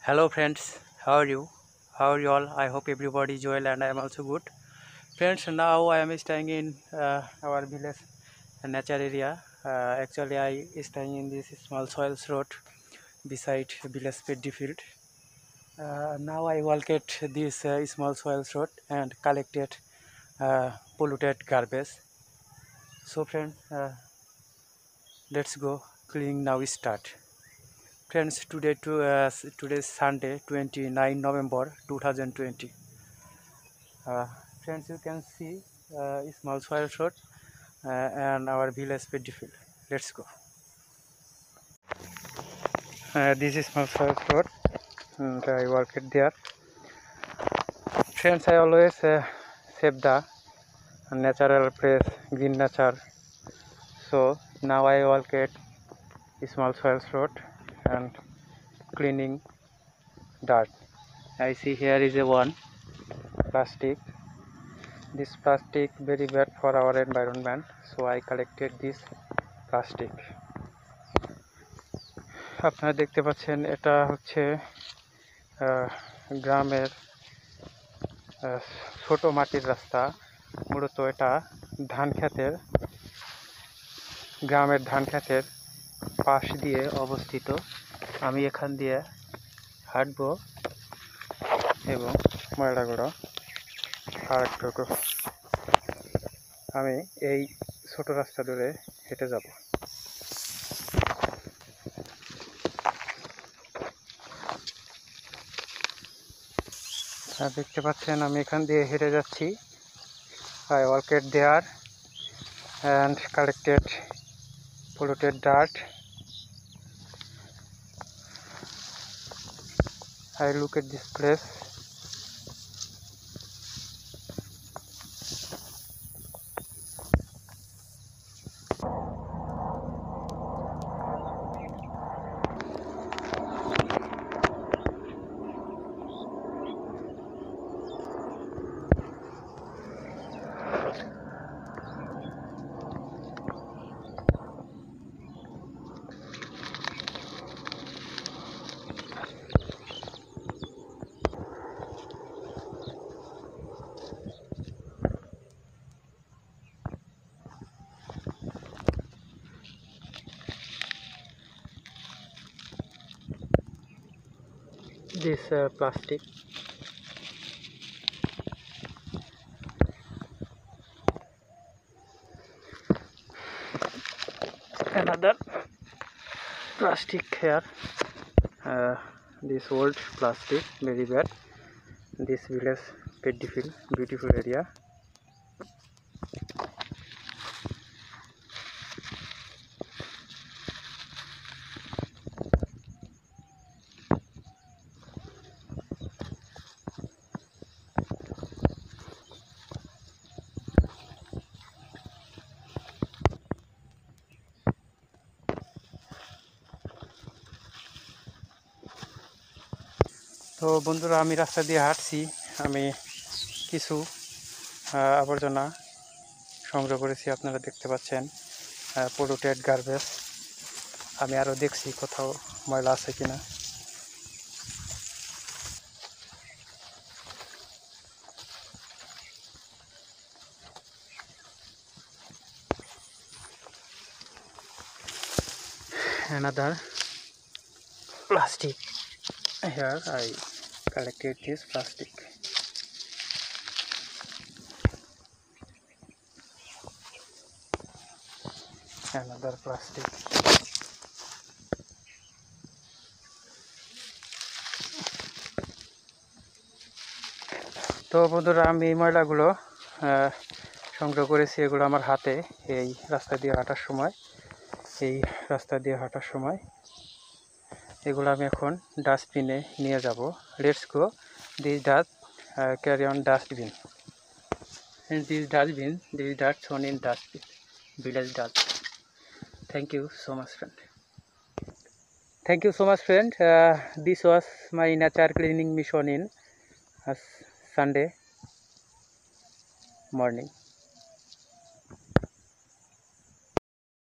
Hello friends, how are you? How are you all? I hope everybody is well and I am also good. Friends, now I am staying in our village nature area. Actually, I staying in this small soils road beside village paddy field. Now I walk at this small soils road and collected polluted garbage. So friends, let's go cleaning now start. Friends, today is Sunday, 29 November 2020. Uh, Friends, you can see small soil road and our village paddy field. Let's go. This is small soil road, and I work it there. Friends, I always save the natural place, green nature. So now I work at small soil road and cleaning dirt. I see here is a one plastic. This plastic very bad for our environment, so I collected this plastic. আপনারা দেখতে পাচ্ছেন এটা হচ্ছে গ্রামের ছোট মাটির রাস্তা। মূলত এটা গ্রামের ধান ক্ষেতের পাশ দিয়ে অবস্থিত। আমি এখান দিয়ে হাঁটবো এবং ময়লাগুলো কালেক্ট করব। আমি এই ছোট রাস্তা ধরে হেঁটে যাব। দেখতে পাচ্ছেন আমি এখান দিয়ে হেঁটে যাচ্ছি। I walked there and collected polluted dirt. I look at this place. This plastic. Another plastic here. This old plastic, very bad. This village paddy field, beautiful area. তো বন্ধুরা, আমি রাস্তা দিয়ে হাঁটছি। আমি কিছু আবর্জনা সংগ্রহ করেছি, আপনারা দেখতে পাচ্ছেন পলিউটেড গার্বেজ। আমি আরও দেখছি কোথাও ময়লা আছে কিনা। Another plastic. Here I collected this plastic. Another plastic. তো বন্ধুরা, আমি এই ময়লাগুলো সংগ্রহ করেছি। এগুলো আমার হাতে এই রাস্তা দিয়ে হাঁটার সময় এগুলো আমি এখন ডাস্টবিনে নিয়ে যাব। Let's go this dust carry on dustbin. This dust thrown in dustbin, village dust. Thank you so much, friend. Thank you so much, friend. This was my nature cleaning mission in Sunday morning.